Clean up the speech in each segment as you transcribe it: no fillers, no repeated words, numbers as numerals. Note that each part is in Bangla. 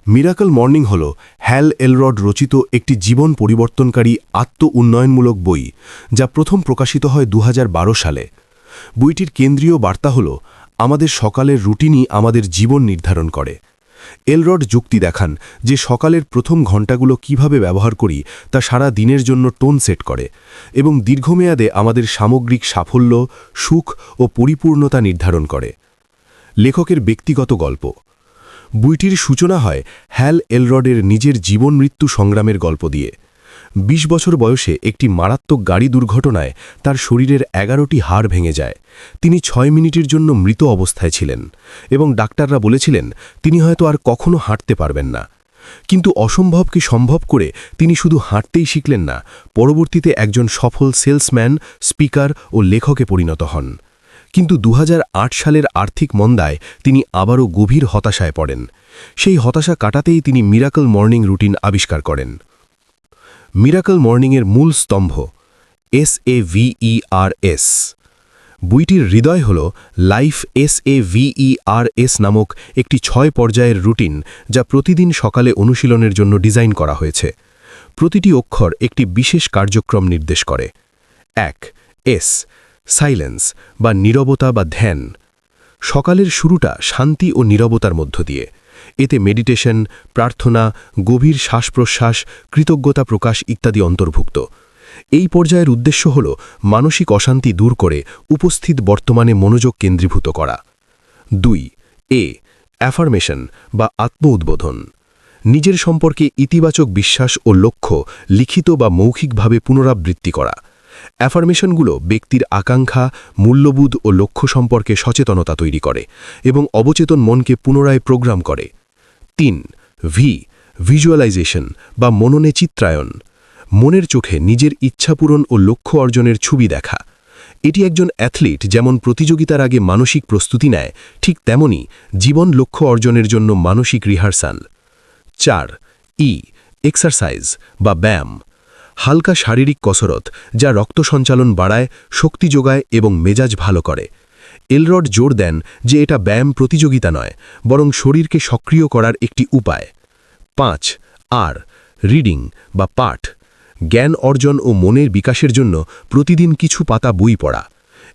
মিরাকল মর্নিং হল হ্যাল এলরড রচিত একটি জীবন পরিবর্তনকারী আত্ম-উন্নয়নমূলক বই, যা প্রথম প্রকাশিত হয় ২০১২ সালে। বইটির কেন্দ্রীয় বার্তা হল, আমাদের সকালের রুটিনই আমাদের জীবন নির্ধারণ করে। এলরড যুক্তি দেখান যে সকালের প্রথম ঘণ্টাগুলো কিভাবে ব্যবহার করি তা সারা দিনের জন্য টোন সেট করে এবং দীর্ঘমেয়াদে আমাদের সামগ্রিক সাফল্য, সুখ ও পরিপূর্ণতা নির্ধারণ করে। লেখকের ব্যক্তিগত গল্প। বইটির সূচনা হয় হ্যাল এলরডের নিজের জীবন-মৃত্যু সংগ্রামের গল্প দিয়ে। ২০ বছর বয়সে একটি মারাত্মক গাড়ি দুর্ঘটনায় তার শরীরের ১১টি হাড় ভেঙে যায়। তিনি ৬ মিনিটের জন্য মৃত অবস্থায় ছিলেন এবং ডাক্তাররা বলেছিলেন তিনি হয়তো আর কখনো হাঁটতে পারবেন না। কিন্তু অসম্ভবকে সম্ভব করে তিনি শুধু হাঁটতেই শিখলেন না, পরবর্তীতে একজন সফল সেলসম্যান, স্পিকার ও লেখকে পরিণত হন। কিন্তু ২০০৮ সালের আর্থিক মন্দায় তিনি আবারও গভীর হতাশায় পড়েন। সেই হতাশা কাটাতেই তিনি মিরাকল মর্নিং রুটিন আবিষ্কার করেন। মিরাকল মর্নিংয়ের মূল স্তম্ভ SAVERS। বইটির হৃদয় হল লাইফ SAVERS নামক একটি ৬ পর্যায়ের রুটিন, যা প্রতিদিন সকালে অনুশীলনের জন্য ডিজাইন করা হয়েছে। প্রতিটি অক্ষর একটি বিশেষ কার্যক্রম নির্দেশ করে। ১. S সাইলেন্স বা নীরবতা বা ধ্যান। সকালের শুরুটা শান্তি ও নীরবতার মধ্য দিয়ে। এতে মেডিটেশন, প্রার্থনা, গভীর শ্বাস-প্রশ্বাস, কৃতজ্ঞতা প্রকাশ ইত্যাদি অন্তর্ভুক্ত। এই পর্যায়ের উদ্দেশ্য হল মানসিক অশান্তি দূর করে উপস্থিত বর্তমানে মনোযোগ কেন্দ্রীভূত করা। ২. A অ্যাফার্মেশন বা আত্ম-উদ্বোধন। নিজের সম্পর্কে ইতিবাচক বিশ্বাস ও লক্ষ্য লিখিত বা মৌখিকভাবে পুনরাবৃত্তি করা। অ্যাফার্মেশনগুলো ব্যক্তির আকাঙ্ক্ষা, মূল্যবোধ ও লক্ষ্য সম্পর্কে সচেতনতা তৈরি করে এবং অবচেতন মনকে পুনরায় প্রোগ্রাম করে। ৩. ভি ভিজুয়ালাইজেশন বা মননে চিত্রায়ন। মনের চোখে নিজের ইচ্ছাপূরণ ও লক্ষ্য অর্জনের ছবি দেখা। এটি একজন অ্যাথলিট যেমন প্রতিযোগিতার আগে মানসিক প্রস্তুতি নেয়, ঠিক তেমনি জীবন লক্ষ্য অর্জনের জন্য মানসিক রিহার্সাল। ৪. ই এক্সারসাইজ বা ব্যায়াম। হালকা শারীরিক কসরত, যা রক্ত সঞ্চালন বাড়ায়, শক্তি যোগায় এবং মেজাজ ভালো করে। এলরড জোর দেন যে এটা ব্যায়াম প্রতিযোগিতা নয়, বরং শরীরকে সক্রিয় করার একটি উপায়। ৫. আর রিডিং বা পাঠ। জ্ঞান অর্জন ও মনের বিকাশের জন্য প্রতিদিন কিছু পাতা বই পড়া।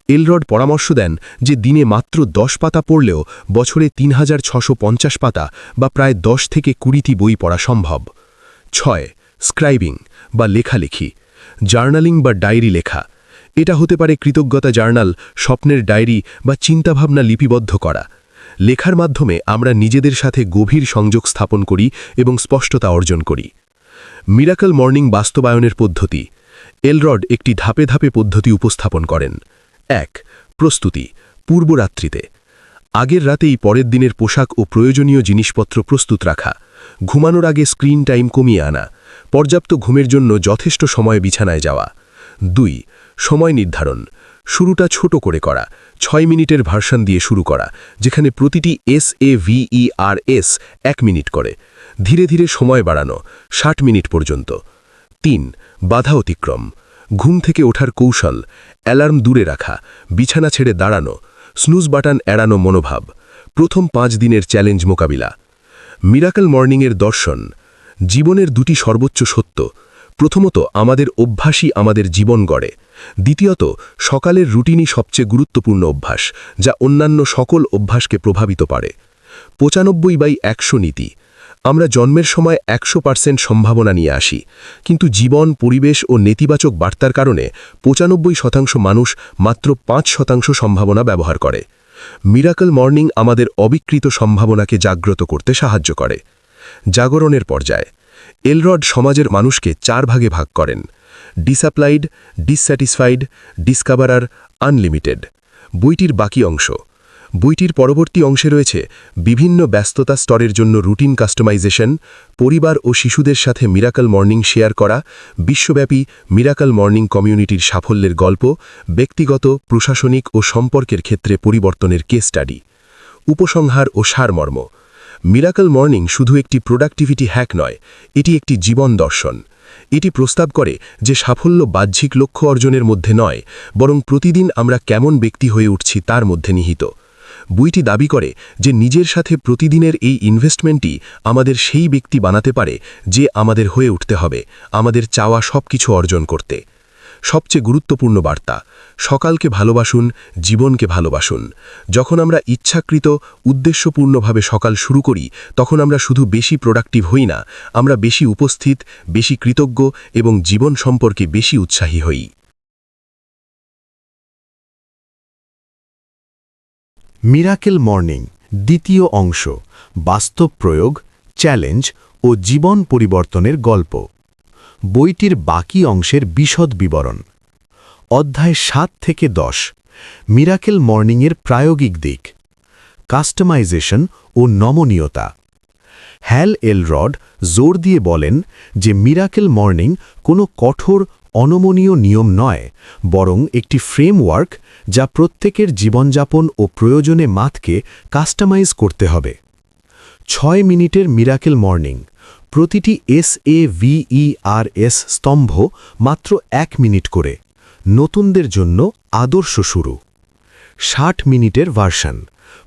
এলরড পরামর্শ দেন যে দিনে মাত্র ১০ পাতা পড়লেও বছরে ৩৬৫০ পাতা বা প্রায় ১০ থেকে ২০টি বই পড়া সম্ভব। ৬. স্ক্রাইবিং বা লেখালেখি। জার্নালিং বা ডায়েরি লেখা। এটা হতে পারে কৃতজ্ঞতা জার্নাল, স্বপ্নের ডায়েরি বা চিন্তাভাবনা লিপিবদ্ধ করা। লেখার মাধ্যমে আমরা নিজেদের সাথে গভীর সংযোগ স্থাপন করি এবং স্পষ্টতা অর্জন করি। মিরাকল মর্নিং বাস্তবায়নের পদ্ধতি। এলরড একটি ধাপে ধাপে পদ্ধতি উপস্থাপন করেন। ১. প্রস্তুতি পূর্বরাত্রিতে। আগের রাতেই পরের দিনের পোশাক ও প্রয়োজনীয় জিনিসপত্র প্রস্তুত রাখা। ঘুমানোর আগে স্ক্রিন টাইম কমিয়ে আনা। পর্যাপ্ত ঘুমের জন্য যথেষ্ট সময় বিছানায় যাওয়া। ২. সময় নির্ধারণ। শুরুটা ছোট করে করা। ৬ মিনিটের ভার্সন দিয়ে শুরু করা, যেখানে প্রতিটি SAVERS ১ মিনিট করে। ধীরে ধীরে সময় বাড়ানো ৬০ মিনিট পর্যন্ত। ৩. বাধা অতিক্রম। ঘুম থেকে ওঠার কৌশল। অ্যালার্ম দূরে রাখা, বিছানা ছেড়ে দাঁড়ানো, স্নুজ বাটন এড়ানো মনোভাব। প্রথম ৫ দিনের চ্যালেঞ্জ মোকাবিলা। মিরাকল মর্নিংয়ের দর্শন। জীবনের দুটি সর্বোচ্চ সত্য। প্রথমত, আমাদের অভ্যাসই আমাদের জীবন গড়ে। দ্বিতীয়ত, সকালের রুটিনই সবচেয়ে গুরুত্বপূর্ণ অভ্যাস, যা অন্যান্য সকল অভ্যাসকে প্রভাবিত করে। ৯৫/১০০ নীতি। আমরা জন্মের সময় ১০০% সম্ভাবনা নিয়ে আসি, কিন্তু জীবন, পরিবেশ ও নেতিবাচক বার্তার কারণে ৯৫% মানুষ মাত্র ৫% সম্ভাবনা ব্যবহার করে। মিরাকল মর্নিং আমাদের অবিকৃত সম্ভাবনাকে জাগ্রত করতে সাহায্য করে। জাগরণের পর্যায়। এলরড সমাজের মানুষকে ৪ ভাগে ভাগ করেন: ডিসঅ্যাপ্লাইড, ডিসস্যাটিসফাইড, ডিসকভারার, আনলিমিটেড। বইটির বাকি অংশ। বইটির পরবর্তী অংশে রয়েছে বিভিন্ন ব্যস্ততা স্তরের জন্য রুটিন কাস্টমাইজেশন, পরিবার ও শিশুদের সাথে মিরাকল মর্নিং শেয়ার করা, বিশ্বব্যাপী মিরাকল মর্নিং কমিউনিটির সাফল্যের গল্প, ব্যক্তিগত, প্রশাসনিক ও সম্পর্কের ক্ষেত্রে পরিবর্তনের কেস স্টাডি। উপসংহার ও সারমর্ম। মিরাকল মর্নিং শুধু একটি প্রোডাক্টিভিটি হ্যাক নয়, এটি একটি জীবন দর্শন। এটি প্রস্তাব করে যে সাফল্য বাহ্যিক লক্ষ্য অর্জনের মধ্যে নয়, বরং প্রতিদিন আমরা কেমন ব্যক্তি হয়ে উঠছি তার মধ্যে নিহিত। বইটি দাবি করে যে নিজের সাথে প্রতিদিনের এই ইনভেস্টমেন্টই আমাদের সেই ব্যক্তি বানাতে পারে যে আমাদের হয়ে উঠতে হবে আমাদের চাওয়া সবকিছু অর্জন করতে। সবচেয়ে গুরুত্বপূর্ণ বার্তা, সকালকে ভালোবাসুন, জীবনকে ভালোবাসুন। যখন আমরা ইচ্ছাকৃত উদ্দেশ্যপূর্ণভাবে সকাল শুরু করি তখন আমরা শুধু বেশি প্রোডাক্টিভ হই না, আমরা বেশি উপস্থিত, বেশি কৃতজ্ঞ এবং জীবন সম্পর্কে বেশি উৎসাহী হই। মিরাকেল মর্নিং দ্বিতীয় অংশ, বাস্তব প্রয়োগ, চ্যালেঞ্জ ও জীবন পরিবর্তনের গল্প। বইটির বাকি অংশের বিশদ বিবরণ। অধ্যায় 7 থেকে 10, মিরাকেল মর্নিংয়ের প্রায়োগিক দিক, কাস্টমাইজেশন ও নমনীয়তা। হ্যাল এলরড জোর দিয়ে বলেন যে মিরাকেল মর্নিং কোনো কঠোর অনমনীয় নিয়ম নয়, বরং একটি ফ্রেমওয়ার্ক যা প্রত্যেকের জীবনযাপন ও প্রয়োজনে মাতকে কাস্টমাইজ করতে হবে। 6 মিনিটের মিরাকেল মর্নিং, প্রতিটি SAVERS স্তম্ভ মাত্র 1 মিনিট করে, নতুনদের জন্য আদর্শ শুরু। 60 মিনিটের ভার্সন,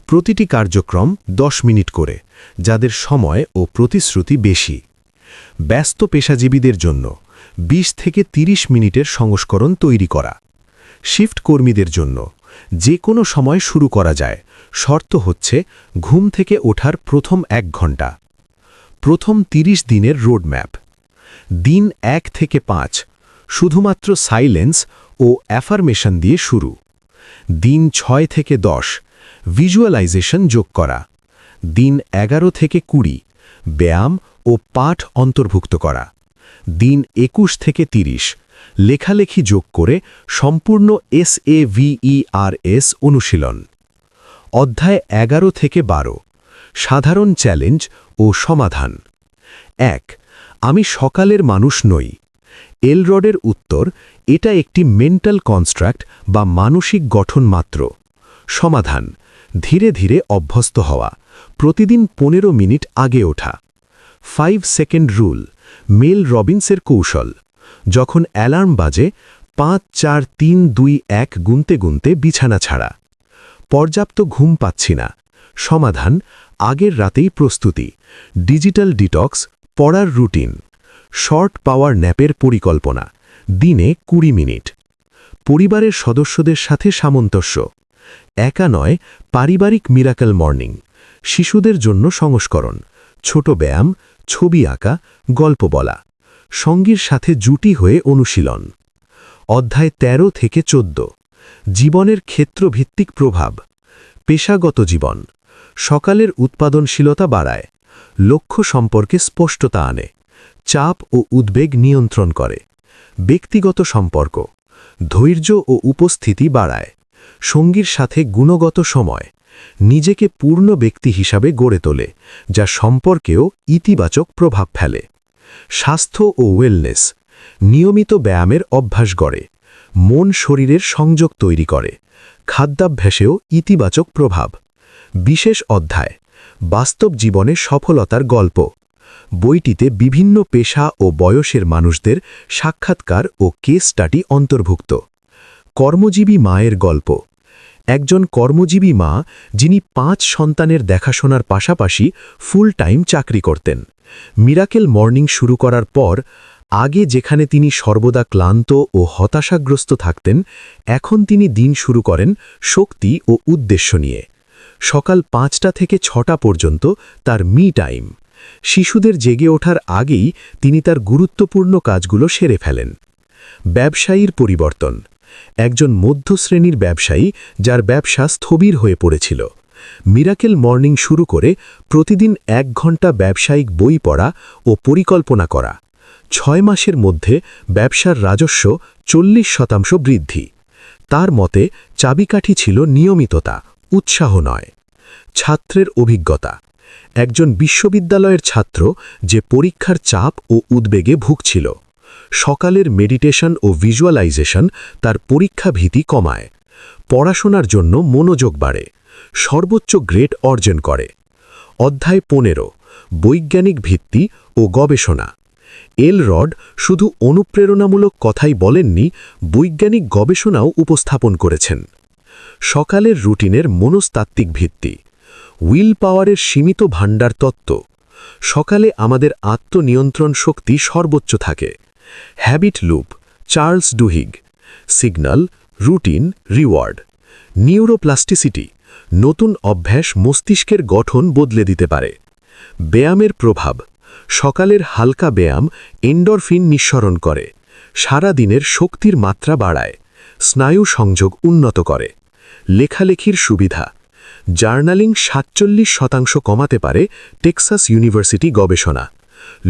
প্রতিটি কার্যক্রম 10 মিনিট করে, যাদের সময় ও প্রতিশ্রুতি বেশি। ব্যস্ত পেশাজীবীদের জন্য 20 থেকে 30 মিনিটের সংস্করণ তৈরি করা। শিফট কর্মীদের জন্য যে কোনো সময় শুরু করা যায়, শর্ত হচ্ছে ঘুম থেকে ওঠার প্রথম 1 ঘন্টা। প্রথম 30 দিনের রোডম্যাপ। দিন 1 থেকে 5 শুধুমাত্র সাইলেন্স ও অ্যাফার্মেশন দিয়ে শুরু। দিন 6 থেকে 10 ভিজুয়ালাইজেশন যোগ করা। দিন 11 থেকে 20 ব্যায়াম ও পাঠ অন্তর্ভুক্ত করা। দিন 21 থেকে 30 লেখালেখি যোগ করে সম্পূর্ণ SAVERS অনুশীলন। অধ্যায় 11 থেকে 12 সাধারণ চ্যালেঞ্জ ও সমাধান। 1. আমি সকালের মানুষ নই। এলরডের উত্তর, এটা একটি মেন্টাল কনস্ট্রাক্ট বা মানসিক গঠন মাত্র। সমাধান, ধীরে ধীরে অভ্যস্ত হওয়া, প্রতিদিন 15 মিনিট আগে ওঠা। 5 সেকেন্ড রুল, মেল রবিন্সের কৌশল। যখন অ্যালার্ম বাজে 5 4 3 2 1 গুনতে গুনতে বিছানা ছাড়া। পর্যাপ্ত ঘুম পাচ্ছি না। সমাধান, আগের রাতেই প্রস্তুতি, ডিজিটাল ডিটক্স, পড়ার রুটিন। শর্ট পাওয়ার ন্যাপের পরিকল্পনা, দিনে 20 মিনিট। পরিবারের সদস্যদের সাথে সামঞ্জস্য। একা নয়, পারিবারিক মিরাকেল মর্নিং। শিশুদের জন্য সংস্করণ, ছোট ব্যায়াম, ছবি আঁকা, গল্প বলা। সঙ্গীর সাথে জুটি হয়ে অনুশীলন। অধ্যায় 13 থেকে 14 জীবনের ক্ষেত্রভিত্তিক প্রভাব। পেশাগত জীবন, সকালের উৎপাদনশীলতা বাড়ায়, লক্ষ্য সম্পর্কে স্পষ্টতা আনে, চাপ ও উদ্বেগ নিয়ন্ত্রণ করে। ব্যক্তিগত সম্পর্ক, ধৈর্য ও উপস্থিতি বাড়ায়, সঙ্গীর সাথে গুণগত সময়, নিজেকে পূর্ণ ব্যক্তি হিসাবে গড়ে তোলে, যা সম্পর্কেও ইতিবাচক প্রভাব ফেলে। স্বাস্থ্য ও ওয়েলনেস, নিয়মিত ব্যায়ামের অভ্যাস গড়ে, মন শরীরের সংযোগ তৈরি করে, খাদ্যাভ্যাসেও ইতিবাচক প্রভাব। বিশেষ অধ্যায়, বাস্তব জীবনে সফলতার গল্প। বইটিতে বিভিন্ন পেশা ও বয়সের মানুষদের সাক্ষাৎকার ও কেস স্টাডি অন্তর্ভুক্ত। কর্মজীবী মায়ের গল্প। একজন কর্মজীবী মা যিনি 5 সন্তানের দেখাশোনার পাশাপাশি ফুল টাইম চাকরি করতেন। মিরাকেল মর্নিং শুরু করার পর আগে যেখানে তিনি সর্বদা ক্লান্ত ও হতাশাগ্রস্ত থাকতেন, এখন তিনি দিন শুরু করেন শক্তি ও উদ্দেশ্য নিয়ে। সকাল 5টা থেকে 6টা পর্যন্ত তার মি টাইম। শিশুদের জেগে ওঠার আগেই তিনি তার গুরুত্বপূর্ণ কাজগুলো সেরে ফেলেন। ব্যবসায়ীর পরিবর্তন। একজন মধ্যশ্রেণীর ব্যবসায়ী যার ব্যবসা স্থবির হয়ে পড়েছিল। মিরাকেল মর্নিং শুরু করে প্রতিদিন 1 ঘন্টা ব্যবসায়িক বই পড়া ও পরিকল্পনা করা। 6 মাসের মধ্যে ব্যবসার রাজস্ব 40% বৃদ্ধি। তার মতে চাবিকাঠি ছিল নিয়মিততা, উৎসাহ নয়। ছাত্রের অভিজ্ঞতা। একজন বিশ্ববিদ্যালয়ের ছাত্র যে পরীক্ষার চাপ ও উদ্বেগে ভুগছিল। সকালের মেডিটেশন ও ভিজুয়ালাইজেশন তার পরীক্ষা ভীতি কমায়, পড়াশোনার জন্য মনোযোগ বাড়ে, সর্বোচ্চ গ্রেড অর্জন করে। অধ্যায় 15 বৈজ্ঞানিক ভিত্তি ও গবেষণা। এলরড শুধু অনুপ্রেরণামূলক কথাই বলেননি, বৈজ্ঞানিক গবেষণাও উপস্থাপন করেছেন। সকালের রুটিনের মনস্তাত্ত্বিক ভিত্তি, উইল পাওয়ারের সীমিত ভাণ্ডার তত্ত্ব। সকালে আমাদের আত্মনিয়ন্ত্রণ শক্তি সর্বোচ্চ থাকে। Habit loop, Charles Duhigg. Signal, routine, reward. Neuroplasticity, নতুন অভ্যাস মস্তিষ্কের গঠন বদলে দিতে পারে। ব্যায়ামের প্রভাব, সকালের হালকা ব্যায়াম এন্ডরফিন নিঃসরণ করে, সারা দিনের শক্তির মাত্রা বাড়ায়, স্নায়ু সংযোগ উন্নত করে। লেখালেখির সুবিধা, জার্নালিং ৪৭% কমাতে পারে টেক্সাস ইউনিভার্সিটি গবেষণা।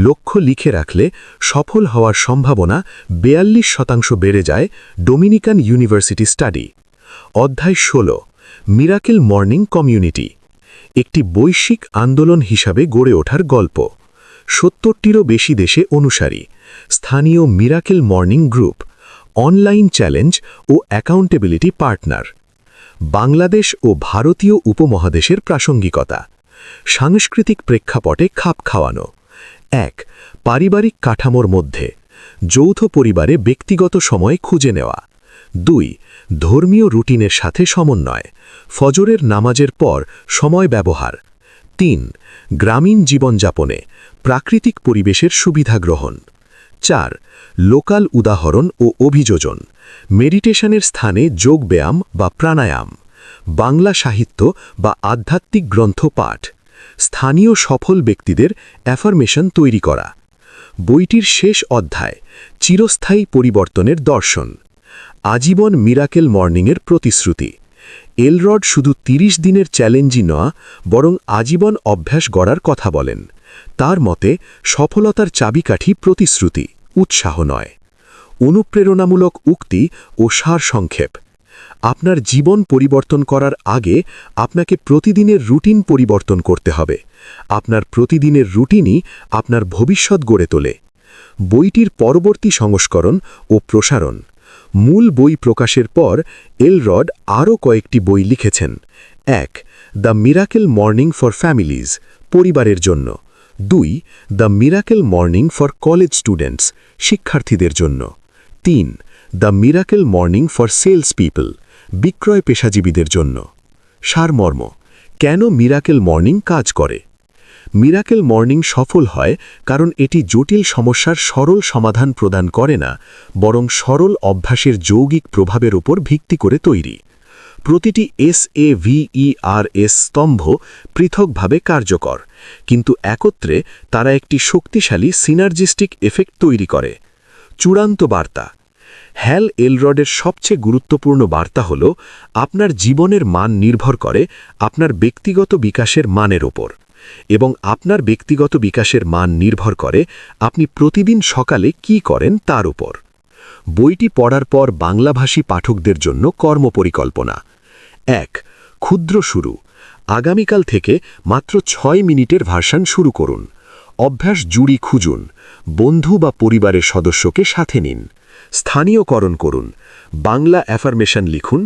লক্ষ্য লিখে রাখলে সফল হওয়ার সম্ভাবনা ৪২% বেড়ে যায় ডোমিনিকান ইউনিভার্সিটি স্টাডি। অধ্যায় ১৬, মিরাকেল মর্নিং কমিউনিটি, একটি বৈশ্বিক আন্দোলন হিসাবে গড়ে ওঠার গল্প। ৭০টিরও বেশি দেশে অনুসারী, স্থানীয় miracle morning group, online challenge ও অ্যাকাউন্টেবিলিটি পার্টনার। বাংলাদেশ ও ভারতীয় উপমহাদেশের প্রাসঙ্গিকতা, সাংস্কৃতিক প্রেক্ষাপটে খাপ খাওয়ানো। ১. পারিবারিক কাঠামোর মধ্যে, যৌথ পরিবারে ব্যক্তিগত সময় খুঁজে নেওয়া। ২. ধর্মীয় রুটিনের সাথে সমন্বয়, ফজরের নামাজের পর সময় ব্যবহার। ৩. গ্রামীণ জীবনযাপনে, প্রাকৃতিক পরিবেশের সুবিধা গ্রহণ। ৪. লোকাল উদাহরণ ও অভিযোজন, মেডিটেশনের স্থানে যোগব্যায়াম বা প্রাণায়াম, বাংলা সাহিত্য বা আধ্যাত্মিক গ্রন্থ পাঠ, স্থানীয় সফল ব্যক্তিদের অ্যাফার্মেশন তৈরি করা। বইটির শেষ অধ্যায়, চিরস্থায়ী পরিবর্তনের দর্শন, আজীবন মিরাকেল মর্নিংয়ের প্রতিশ্রুতি। এলরড শুধু ৩০ দিনের চ্যালেঞ্জই নয়, বরং আজীবন অভ্যাস গড়ার কথা বলেন। তার মতে সফলতার চাবিকাঠি প্রতিশ্রুতি, উৎসাহ নয়। অনুপ্রেরণামূলক উক্তি ও সারসংক্ষেপ, আপনার জীবন পরিবর্তন করার আগে আপনাকে প্রতিদিনের রুটিন পরিবর্তন করতে হবে। আপনার প্রতিদিনের রুটিনই আপনার ভবিষ্যৎ গড়ে তোলে। বইটির পরবর্তী সংস্করণ ও প্রসারণ, মূল বই প্রকাশের পর এলরড আরও কয়েকটি বই লিখেছেন। ১. The Miracle Morning for Families, পরিবারের জন্য। ২. The Miracle Morning for College Students, শিক্ষার্থীদের জন্য। ৩. The Miracle Morning for Salespeople, বিক্রয় পেশাজীবীদের জন্য। সারমর্ম, কেন মিরাকেল মর্নিং কাজ করে। মিরাকেল মর্নিং সফল হয় কারণ এটি জটিল সমস্যার সরল সমাধান প্রদান করে না, বরং সরল অভ্যাসের যৌগিক প্রভাবের উপর ভিত্তি করে তৈরি। প্রতিটি SAVERS স্তম্ভ পৃথকভাবে কার্যকর, কিন্তু একত্রে তারা একটি শক্তিশালী সিনার্জিস্টিক এফেক্ট তৈরি করে। চূড়ান্ত বার্তা, হ্যাল এলরডের সবচেয়ে গুরুত্বপূর্ণ বার্তা হল, আপনার জীবনের মান নির্ভর করে আপনার ব্যক্তিগত বিকাশের মানের ওপর, এবং আপনার ব্যক্তিগত বিকাশের মান নির্ভর করে আপনি প্রতিদিন সকালে কি করেন তার উপর। বইটি পড়ার পর বাংলাভাষী পাঠকদের জন্য কর্মপরিকল্পনা। ১. ক্ষুদ্র শুরু, আগামীকাল থেকে মাত্র ৬ মিনিটের ভার্সন শুরু করুন। অভ্যাস জুড়ি খুঁজুন, বন্ধু বা পরিবারের সদস্যকে সাথে নিন। স্থানীয়করণ করুন, বাংলা অ্যাফার্মেশন লিখুন,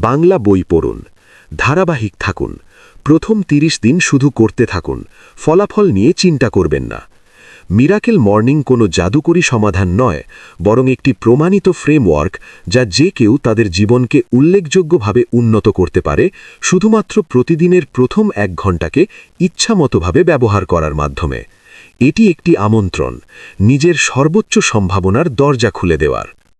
বাংলা বই পড়ুন। ধারাবাহিক থাকুন, প্রথম ৩০ দিন শুধু করতে থাকুন, ফলাফল নিয়ে চিন্তা করবেন না। মিরাকেল মর্নিং কোনো জাদুকরী সমাধান নয়, বরং একটি প্রমাণিত ফ্রেমওয়ার্ক যা যে কেউ তাদের জীবনকে উল্লেখযোগ্যভাবে উন্নত করতে পারে, শুধুমাত্র প্রতিদিনের প্রথম ১ ঘণ্টাকে ইচ্ছামতোভাবে ব্যবহার করার মাধ্যমে। এটি একটি আমন্ত্রণ, নিজের সর্বোচ্চ সম্ভাবনার দরজা খুলে দেওয়ার।